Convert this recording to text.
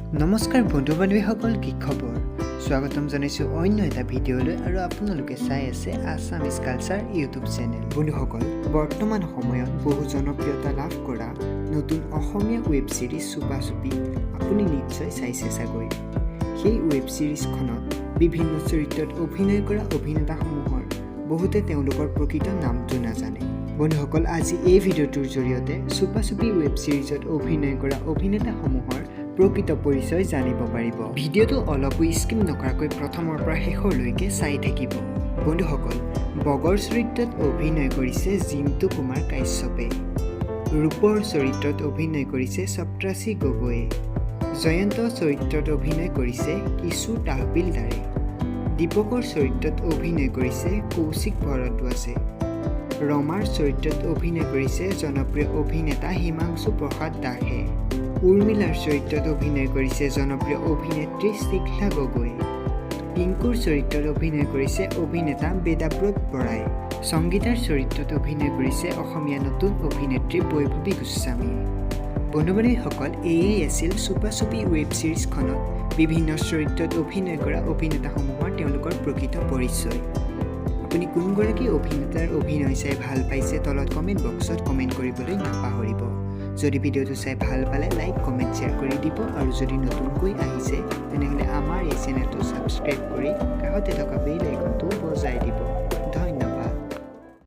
নমস্কাৰ বন্ধু-বান্ধৱীসকল, কি খবৰ? স্বাগতম জনাইছো অন্য এটা ভিডিঅ'লৈ আৰু আপোনালোকে চাই আছে আছামিজ কালচাৰ ইউটিউব চেনেল। বন্ধুসকল, বৰ্তমান সময়ত বহু জনপ্ৰিয়তা লাভ কৰা নতুন অসমীয়া ৱেব ছিৰিজ চুপা চুপি আপুনি নিশ্চয় চাইছে চাগৈ। সেই ৱেব ছিৰিজখনত বিভিন্ন চৰিত্ৰত অভিনয় কৰা অভিনেতাসমূহৰ বহুতে তেওঁলোকৰ প্ৰকৃত নামটো নাজানে। বন্ধুসকল, আজি এই ভিডিঅ'টোৰ জৰিয়তে চুপা চুপি ৱেব ছিৰিজত অভিনয় কৰা অভিনেতাসমূহৰ প্ৰকৃত পৰিচয় জানিব পাৰিব। ভিডিঅ'টো অলপো স্কিপ নকৰাকৈ প্ৰথমৰ পৰা শেষলৈকে চাই থাকিব। বন্ধুসকল, বগৰ চৰিত্ৰত অভিনয় কৰিছে জিন্তু কুমাৰ কাশ্যপে, ৰূপৰ চৰিত্ৰত অভিনয় কৰিছে সপ্তৰ্ষি গগৈয়ে, জয়ন্ত চৰিত্ৰত অভিনয় কৰিছে কিছু তাহবিলদাৰে, দীপকৰ চৰিত্ৰত অভিনয় কৰিছে কৌশিক ভৰদ্বাজে, ৰমাৰ চৰিত্ৰত অভিনয় কৰিছে জনপ্ৰিয় অভিনেতা হিমাংশু প্ৰসাদ দাসে, উৰ্মিলাৰ চৰিত্ৰত অভিনয় কৰিছে জনপ্ৰিয় অভিনেত্ৰী শিখা গগৈয়ে, পিংকুৰ চৰিত্ৰত অভিনয় কৰিছে অভিনেতা বেদাব্ৰত বৰাই, সংগীতাৰ চৰিত্ৰত অভিনয় কৰিছে অসমীয়া নতুন অভিনেত্ৰী বৈভৱী গোস্বামীয়ে। বন্ধু-বান্ধৱীসকল, এয়াই আছিল চুপা চুপি ৱেব ছিৰিজখনত বিভিন্ন চৰিত্ৰত অভিনয় কৰা অভিনেতাসমূহৰ তেওঁলোকৰ প্ৰকৃত পৰিচয়। আপুনি কোনগৰাকী অভিনেতাৰ অভিনয় চাই ভাল পাইছে তলত কমেণ্ট বক্সত কমেণ্ট কৰিবলৈ নাপাহৰিব। যদি ভিডিঅ'টো চাই ভাল পালে লাইক, কমেণ্ট, শ্বেয়াৰ কৰি দিব আৰু যদি নতুনকৈ আহিছে তেনেহ'লে আমাৰ এই চেনেলটো ছাবস্ক্ৰাইব কৰি কাষতে থকা বেল আইকনটো বজাই দিব।